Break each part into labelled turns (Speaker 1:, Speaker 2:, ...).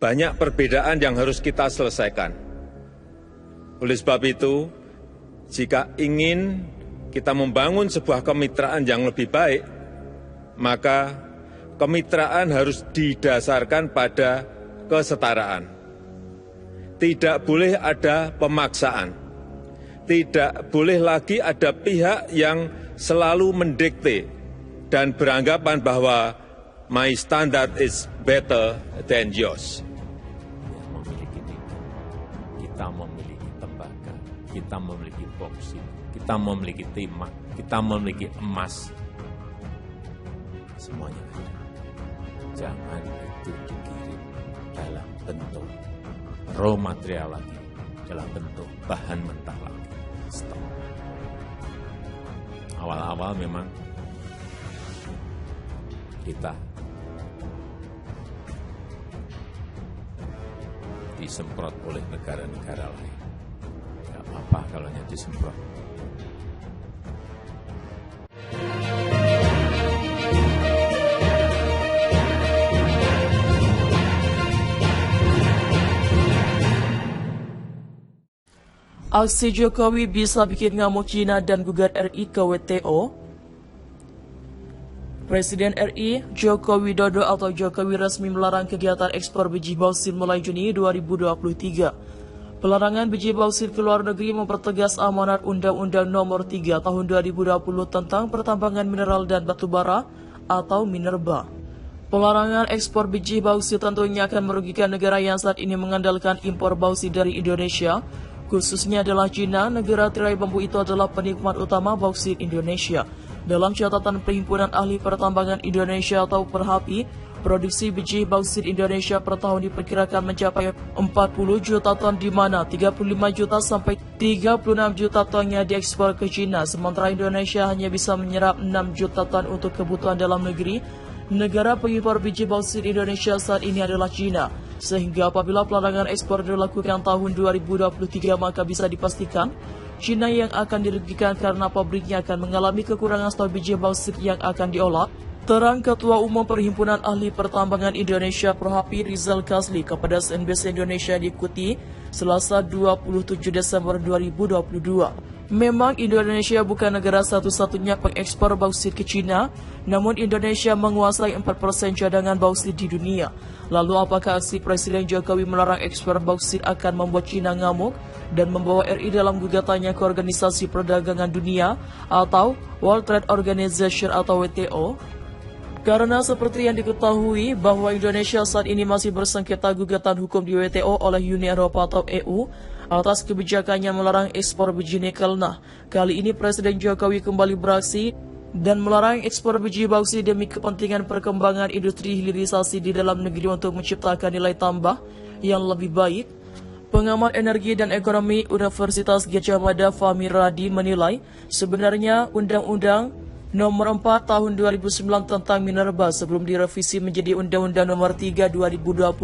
Speaker 1: banyak perbedaan yang harus kita selesaikan. Oleh sebab itu, jika ingin kita membangun sebuah kemitraan yang lebih baik, maka kemitraan harus didasarkan pada kesetaraan. Tidak boleh ada pemaksaan. Tidak boleh lagi ada pihak yang selalu mendikte dan beranggapan bahwa my standard is better than yours.
Speaker 2: Memiliki nikel, kita memiliki tembaga, kita memiliki boksit, kita memiliki timah, kita memiliki emas. Semuanya ada. Jangan itu dikirim dalam bentuk raw material lagi, dalam bentuk bahan mentah lagi. Stop. Awal-awal memang kita disemprot oleh negara-negara lain. Tidak apa-apa kalau hanya disemprot.
Speaker 3: Aksi Jokowi bisa bikin ngamuk Cina dan gugat RI ke WTO. Presiden RI Joko Widodo atau Jokowi resmi melarang kegiatan ekspor biji bauksit mulai Juni 2023. Pelarangan biji bauksit ke luar negeri mempertegas amanat Undang-Undang Nomor 3 Tahun 2020 tentang Pertambangan Mineral dan Batu Bara atau Minerba. Pelarangan ekspor biji bauksit tentunya akan merugikan negara yang saat ini mengandalkan impor bauksit dari Indonesia, khususnya adalah Cina. Negara tirai bambu itu adalah penikmat utama bauksit Indonesia. Dalam catatan Perhimpunan Ahli Pertambangan Indonesia atau Perhapi, produksi biji bauksit Indonesia per tahun diperkirakan mencapai 40 juta ton, di mana 35 juta sampai 36 juta tonnya diekspor ke Cina, sementara Indonesia hanya bisa menyerap 6 juta ton untuk kebutuhan dalam negeri. Negara pengimpor biji bauksit Indonesia saat ini adalah Cina, sehingga apabila pelarangan ekspor dilakukan tahun 2023 maka bisa dipastikan Cina yang akan dirugikan karena pabriknya akan mengalami kekurangan stok biji bauksit yang akan diolah. Terang Ketua Umum Perhimpunan Ahli Pertambangan Indonesia Perhapi Rizal Kasli kepada CNBC Indonesia diikuti Selasa 27 Desember 2022. Memang Indonesia bukan negara satu-satunya pengekspor bauksit ke Cina, namun Indonesia menguasai 4% cadangan bauksit di dunia. Lalu apakah aksi Presiden Jokowi melarang ekspor bauksit akan membuat Cina ngamuk dan membawa RI dalam gugatannya ke Organisasi Perdagangan Dunia atau World Trade Organization atau WTO? Karena seperti yang diketahui bahwa Indonesia saat ini masih bersengketa gugatan hukum di WTO oleh Uni Eropa atau EU atas kebijakannya melarang ekspor biji nikel. Nah, kali ini Presiden Jokowi kembali beraksi dan melarang ekspor biji bauksit demi kepentingan perkembangan industri hilirisasi di dalam negeri untuk menciptakan nilai tambah yang lebih baik. Pengamat energi dan ekonomi Universitas Gadjah Mada Fahmi Radi menilai sebenarnya Undang-Undang Nomor 4 Tahun 2009 tentang Minerba sebelum direvisi menjadi Undang-Undang Nomor 3 2020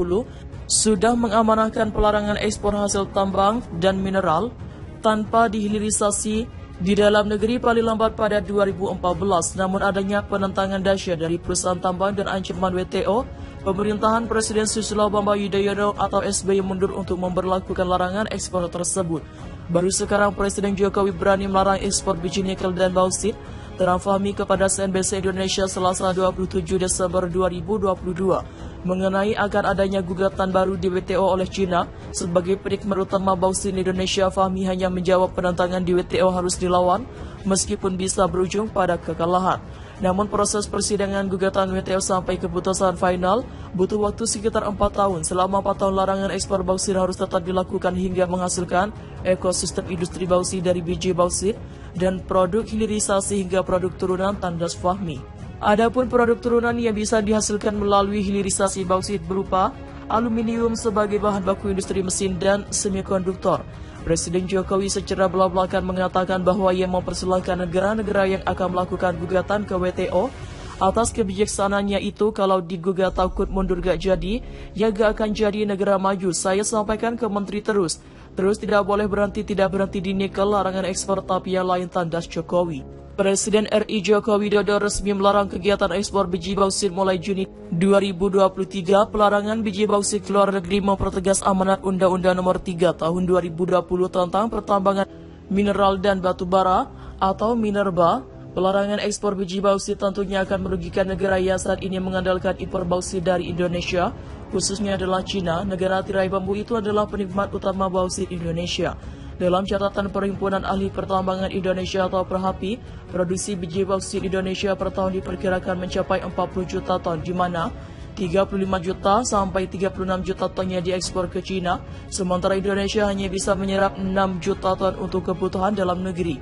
Speaker 3: sudah mengamanahkan pelarangan ekspor hasil tambang dan mineral tanpa dihilirisasi di dalam negeri paling lambat pada 2014. Namun adanya penentangan dahsyat dari perusahaan tambang dan ancaman WTO, pemerintahan Presiden Susilo Bambang Yudhoyono atau SBY mundur untuk memberlakukan larangan ekspor tersebut. Baru sekarang Presiden Jokowi berani melarang ekspor biji nikel dan bauksit. Terang Fahmi kepada CNBC Indonesia Selasa 27 Desember 2022 mengenai akan adanya gugatan baru di WTO oleh Cina. Sebagai penikmat utama bauksit Indonesia, Fahmi hanya menjawab penentangan di WTO harus dilawan meskipun bisa berujung pada kekalahan. Namun proses persidangan gugatan WTO sampai keputusan final butuh waktu sekitar 4 tahun. Selama 4 tahun larangan ekspor bauksit harus tetap dilakukan hingga menghasilkan ekosistem industri bauksit dari biji bauksit dan produk hilirisasi hingga produk turunan, tandas Fahmi. Adapun produk turunan yang bisa dihasilkan melalui hilirisasi bauksit berupa aluminium sebagai bahan baku industri mesin dan semikonduktor. Presiden Jokowi secara belak-belakan mengatakan bahwa ia mempersilahkan negara-negara yang akan melakukan gugatan ke WTO. Atas kebijaksanaannya itu, kalau digugat takut mundur gak jadi, ya gak akan jadi negara maju. Saya sampaikan ke Menteri terus, Terus tidak boleh berhenti di nikel, larangan ekspor tapi yang lain tandas Jokowi. Presiden RI Joko Widodo resmi melarang kegiatan ekspor biji bauksit mulai Juni 2023. Pelarangan biji bauksit ke luar negeri mempertegas amanat Undang-Undang Nomor 3 Tahun 2020 tentang pertambangan mineral dan batu bara atau Minerba. Pelarangan ekspor biji bauksit tentunya akan merugikan negara yang saat ini mengandalkan impor bauksit dari Indonesia, khususnya adalah Cina. Negara tirai bambu itu adalah penikmat utama bauksit Indonesia. Dalam catatan Perhimpunan Ahli Pertambangan Indonesia atau Perhapi, produksi biji bauksit Indonesia per tahun diperkirakan mencapai 40 juta ton, di mana 35 juta sampai 36 juta tonnya diekspor ke Cina, sementara Indonesia hanya bisa menyerap 6 juta ton untuk kebutuhan dalam negeri.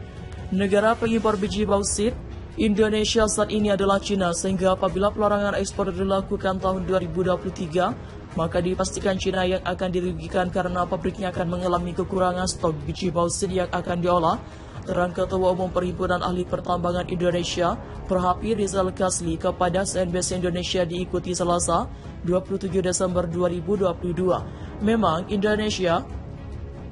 Speaker 3: Negara pengimpor biji bauksit Indonesia saat ini adalah Cina, sehingga apabila pelarangan ekspor dilakukan tahun 2023, maka dipastikan Cina yang akan dirugikan karena pabriknya akan mengalami kekurangan stok biji bauksit yang akan diolah. Terang Ketua Umum Perhimpunan Ahli Pertambangan Indonesia, Perhapi Rizal Kasli, kepada CNBC Indonesia diikuti Selasa, 27 Desember 2022. Memang Indonesia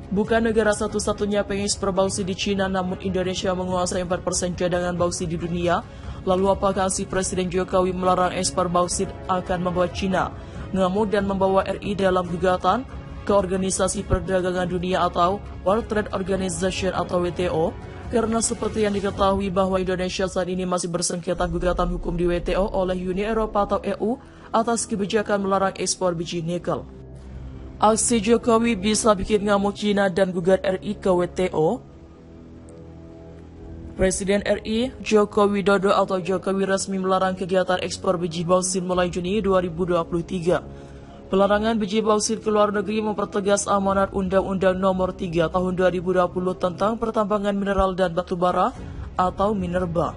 Speaker 3: bukan negara satu-satunya pengekspor bauksit di Cina, namun Indonesia menguasai 4% cadangan bauksit di dunia. Lalu apakah si Presiden Jokowi melarang ekspor bauksit akan membuat Cina ngamuk dan membawa RI dalam gugatan ke Organisasi Perdagangan Dunia atau World Trade Organization atau WTO? Karena seperti yang diketahui bahwa Indonesia saat ini masih bersengketa gugatan hukum di WTO oleh Uni Eropa atau EU atas kebijakan melarang ekspor biji nikel. Aksi Jokowi bisa bikin ngamuk Cina dan gugat RI ke WTO. Presiden RI Joko Widodo atau Jokowi resmi melarang kegiatan ekspor biji bauksit mulai Juni 2023. Pelarangan biji bauksit ke luar negeri mempertegas amanat Undang-Undang Nomor 3 Tahun 2020 tentang pertambangan mineral dan batu bara atau Minerba.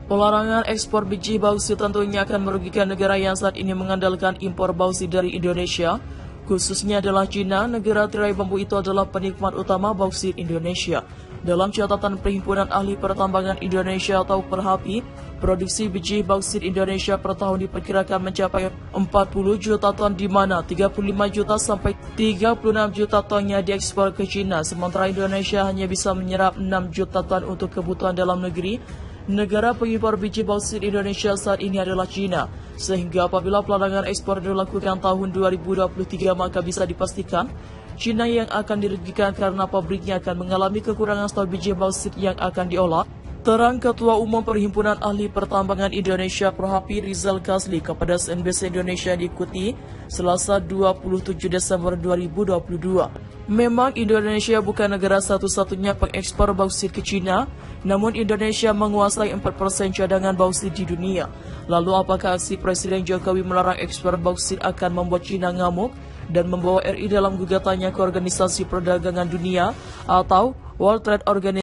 Speaker 3: Pelarangan ekspor biji bauksit tentunya akan merugikan negara yang saat ini mengandalkan impor bauksit dari Indonesia, khususnya adalah Cina. Negara tirai bambu itu adalah penikmat utama bauksit Indonesia. Dalam catatan Perhimpunan Ahli Pertambangan Indonesia atau Perhapi, produksi biji bauksit Indonesia per tahun diperkirakan mencapai 40 juta ton, di mana 35 juta sampai 36 juta tonnya diekspor ke Cina, sementara Indonesia hanya bisa menyerap 6 juta ton untuk kebutuhan dalam negeri. Negara pengimpor biji bauksit Indonesia saat ini adalah Cina, sehingga apabila pelarangan ekspor dilakukan tahun 2023, maka bisa dipastikan Cina yang akan dirugikan karena pabriknya akan mengalami kekurangan stok biji bauksit yang akan diolah. Terang Ketua Umum Perhimpunan Ahli Pertambangan Indonesia Perhapi Rizal Kasli kepada CNBC Indonesia diikuti Selasa 27 Desember 2022. Memang Indonesia bukan negara satu-satunya pengekspor bauksit ke Cina, namun Indonesia menguasai 4% cadangan bauksit di dunia. Lalu apakah aksi Presiden Jokowi melarang ekspor bauksit akan membuat Cina ngamuk dan membawa RI dalam gugatannya ke Organisasi Perdagangan Dunia atau World Trade Organization